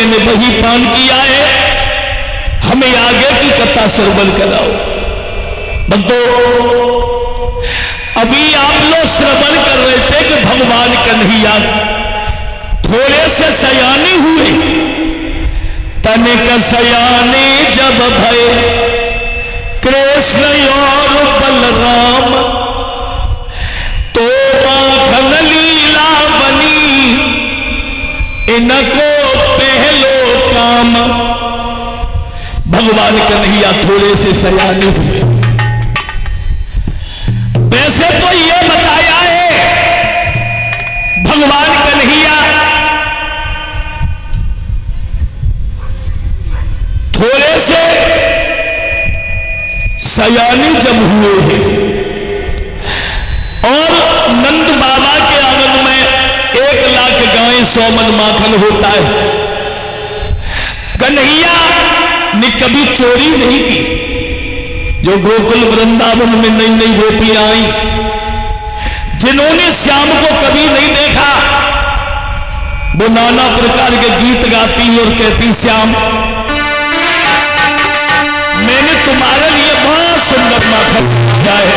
मैंने वही पान किया है, हमें आगे की कथा श्रवण कराओ। भक्तों, अभी आप लोग श्रवण कर रहे थे कि भगवान कन्हैया थोड़े से सयाने हुए, तनिक सयाने जब भय कृष्ण और बलराम, तो माखन लीला बनी इनको पहलो काम। भगवान कन्हैया थोड़े से सयाने हुए। वैसे तो ये बताया है भगवान कन्हैया थोड़े से सयाने जब हुए हैं और नंद बाबा के आंगन में 1 लाख गायें 100 मन माखन होता है। कन्हैया ने कभी चोरी नहीं की। जो गोकुल वृंदावन में नई नई गोपियां आई, जिन्होंने श्याम को कभी नहीं देखा, वो नाना प्रकार के गीत गाती और कहती, श्याम मैंने तुम्हारे लिए बहुत सुंदर माखन किया है।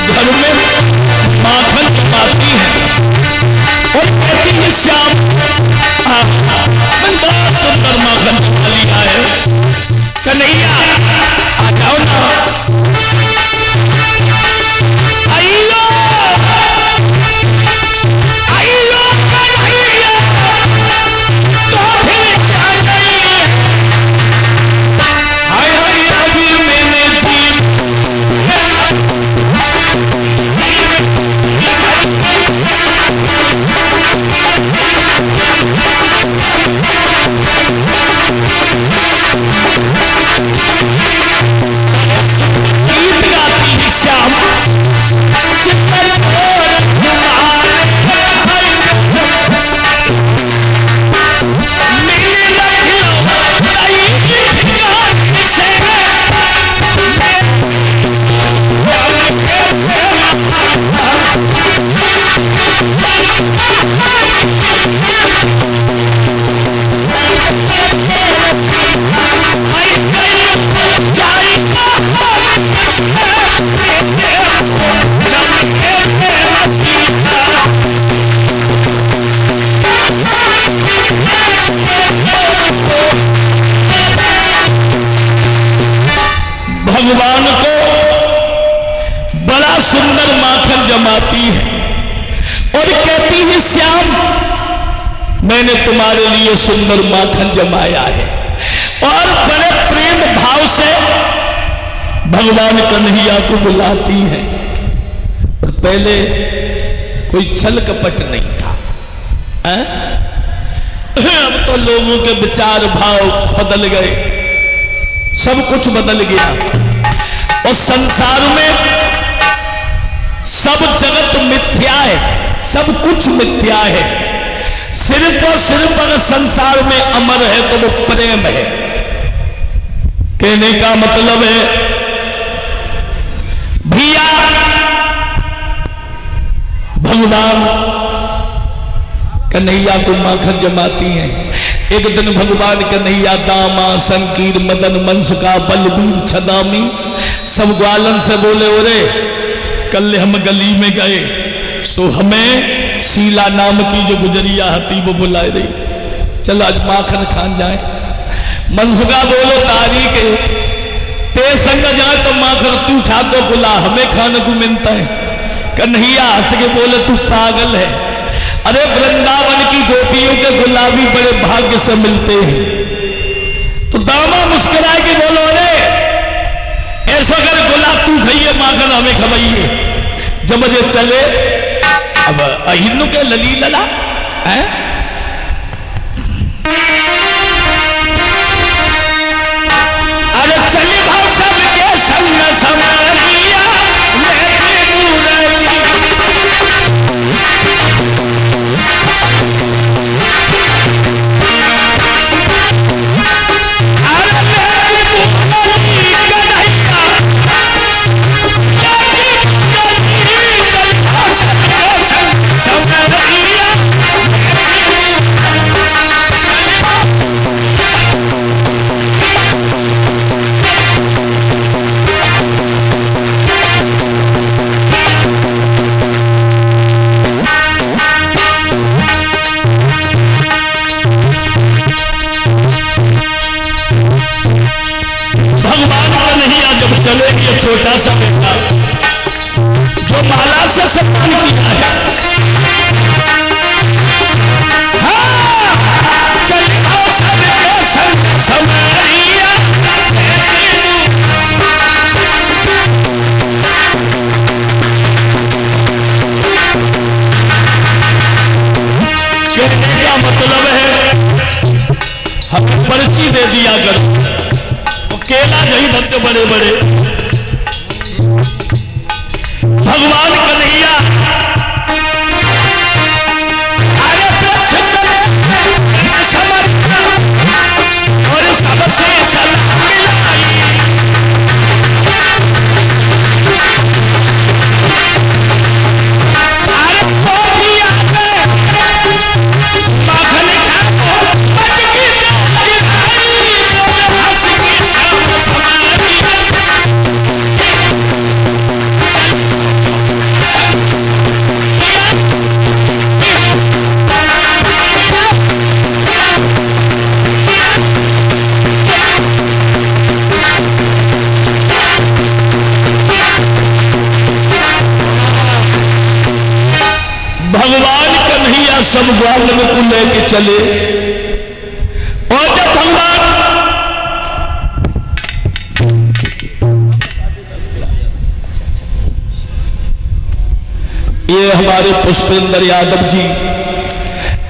घर में माखन चपाती है और कहती है, श्याम मैंने बहुत सुंदर माखन चपा लिया है। कन्हैया आ जाओ ना, आइयो आइयो कन्हैया, तो फिर क्या नहीं है। हाय हाय अभी मैंने जी गीत गाती है, श्याम चित्तर छोड़ मिले लखनऊ से भगवान को बड़ा सुंदर माखन जमाती है और कहती है, श्याम मैंने तुम्हारे लिए सुंदर माखन जमाया है। और बड़े प्रेम भाव से भगवान कन्हैया को बुलाती है। और पहले कोई छल कपट नहीं था, अब तो लोगों के विचार भाव बदल गए, सब कुछ बदल गया और संसार में सब जगत मिथ्या है, सब कुछ मिथ्या है। सिर्फ और सिर्फ अगर संसार में अमर है तो वो प्रेम है। कहने का मतलब है भैया भगवान कन्हैया को माखन जमाती हैं। एक दिन भगवान कन्हैया दामा संकीर मदन मनसुका बलबीर छदामी सब ग्वालन से बोले, ओरे कल हम गली में गए सो हमें शीला नाम की जो गुजरिया हती वो बुलाए रही, चलो आज माखन खान जाए। मनसुका बोलो तारीख ते संग जाए तो माखन तू खा तो बुला, हमें खाने को मिलता है। कन्हैया हंस के बोले तू पागल है, अरे वृंदावन की गोपियों के गुलाबी बड़े भाग्य से मिलते हैं। तो दामा मुस्कुराए के बोलो, अरे ऐसा कर गुलाब तू खाइए माखन हमें खवाइए। जब मुझे चले अब अहिन्नु के लली लला है, अरे चले भाव सब के चले ये छोटा सा बेटा जो माला से सम्मान किया है, हाँ, चलो सबके संग समरिया कहने का मतलब है हमें पर्ची दे दिया करो, केला नहीं बनते बड़े बड़े। भगवान कन्हैया आगे और सबसे सलाम मिलाई, भगवान कन्हैया सब ग्वालन को लेके चले। और जब भगवान ये हमारे पुष्पेंद्र यादव जी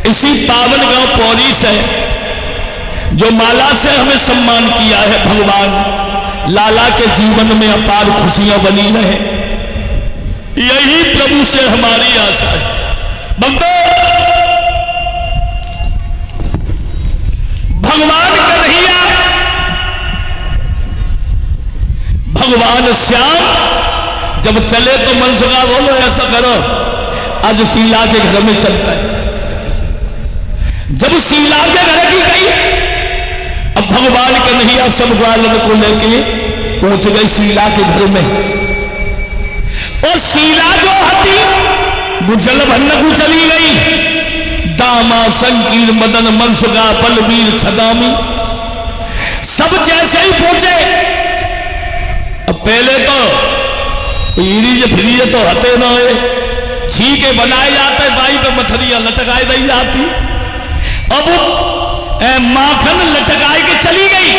इसी पावन गांव पौड़ी से जो माला से हमें सम्मान किया है, भगवान लाला के जीवन में अपार खुशियां बनी रहे, यही प्रभु से हमारी आशा है। भगवान कन्हैया भगवान श्याम जब चले तो मनसुखा बोलो ऐसा करो आज शीला के घर में चलता है। जब शीला के घर की गई, अब भगवान कन्हैया सब ग्वालन को लेके पहुंच गए शीला के घर में। और शीला जो हती वो जल भन्न को चली गई। दामा संकीर मदन मनसुखा बलबीर छदामी सब जैसे ही पहुंचे। अब पहले तो इरीज फ्रीज तो हते न छीके बनाए जाते, बाई पे मथरिया लटकाई दी जाती। अब माखन लटकाए के चली गई।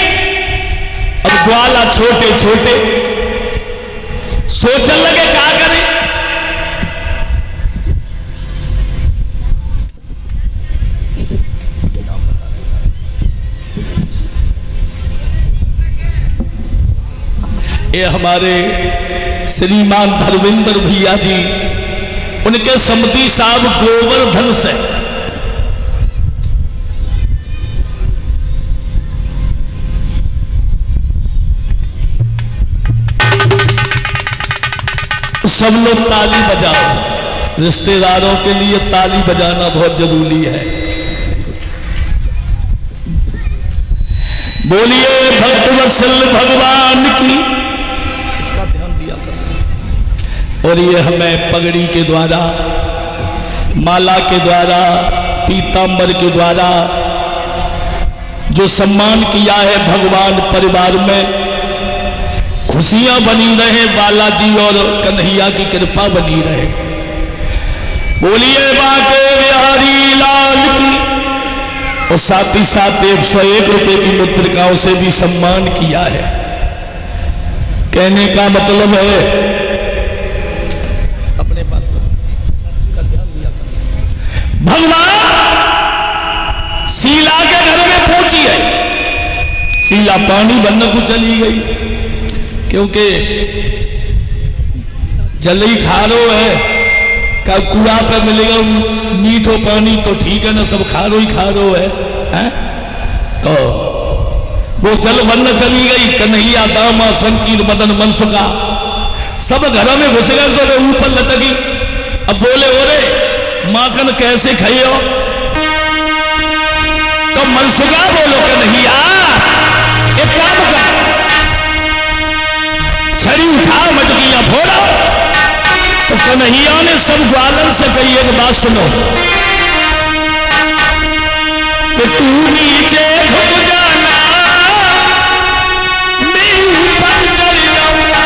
अब ग्वाला छोटे छोटे सोचने लगे क्या करें। ये हमारे श्रीमान धर्मेंद्र भैया जी, उनके समधी साहब गोवर्धन से सब लोग ताली बजाओ। रिश्तेदारों के लिए ताली बजाना बहुत जरूरी है। बोलिए भक्त वत्सल भगवान की। इसका ध्यान दिया करो। और ये हमें पगड़ी के द्वारा, माला के द्वारा, पीतांबर के द्वारा जो सम्मान किया है, भगवान परिवार में खुशियां बनी रहे, बालाजी और कन्हैया की कृपा बनी रहे। बोलिए बांके बिहारी लाल की। और साथ ही साथ 101 रुपए की मुद्रिकाओं से भी सम्मान किया है। कहने का मतलब है अपने पास का ध्यान दिया। भगवान शीला के घर में पहुंची है। शीला पानी बनने को चली गई क्योंकि जल ही खारो है। कब कुआ पे मिलेगा मीठो पानी तो ठीक है ना, सब खारो ही खारो है, तो वो जल बनने चली गई। कन्हैया दामा संकीर मदन मनसुखा सब घर में घुस गए, सब ऊपर लटकी। अब बोले ओरे माखन कैसे खाइयो, तो मनसुखा बोलो कन्हैया एक काम कर, छड़ी उठा मटकियां फोड़ा। तो कन्हैया ने सब ग्वालन से कही एक बात सुनो कि तू नीचे झुक जाना, मैं ऊपर चढ़ जाऊंगा।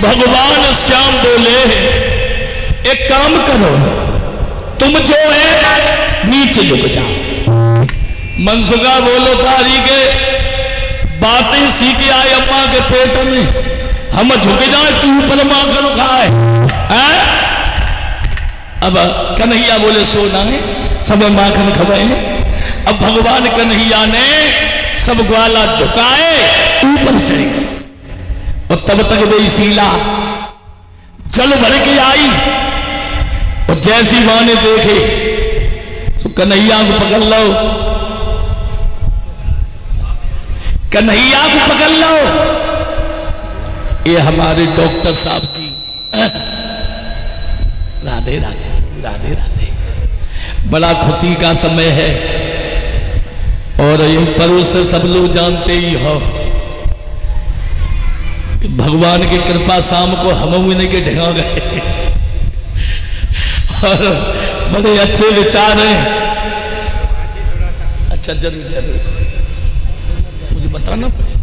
भगवान श्याम बोले एक काम करो, तुम जो है नीचे झुक जाओ। मनसुखा बोलो तारी के बातें सीखे आए अम्मा के पेट में, हम झुक जाए तू ऊपर माखन खाए हैं? अब कन्हैया बोले सोना है सब माखन खवाए हैं। अब भगवान कन्हैया ने सब ग्वाला झुकाए, ऊपर चढ़ गए। और तब तक वे शीला जल भर के आई, और जैसी मां ने देखे तो कन्हैया को पकड़ लो, कन्हैया को पकड़ लो। ये हमारे डॉक्टर साहब जी, राधे राधे राधे राधे। बड़ा खुशी का समय है, और ये पर्व से सब लोग जानते ही हो कि भगवान की कृपा शाम को हम नहीं के ढेगा गए, और बड़े अच्छे विचार हैं। अच्छा जरूर जरूर मुझे बताना पड़ेगा।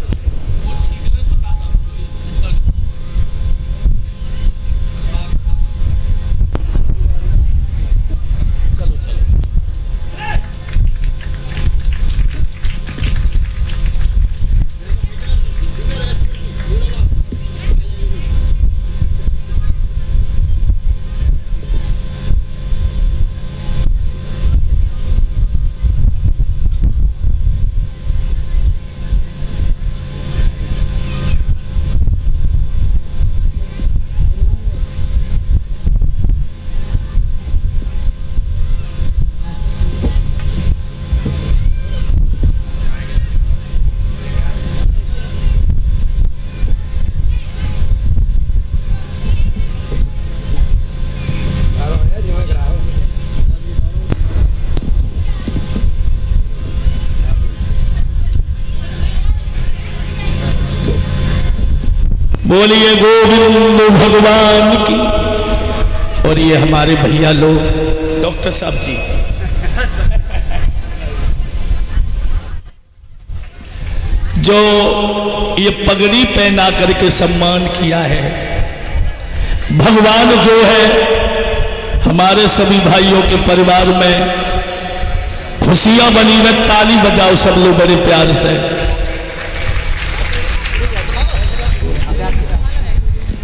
बोलिए गोविंद भगवान की। और ये हमारे भैया लोग डॉक्टर साहब जी, जो ये पगड़ी पहना करके सम्मान किया है, भगवान जो है हमारे सभी भाइयों के परिवार में खुशियां बनी में ताली बजाओ सब लोग बड़े प्यार से।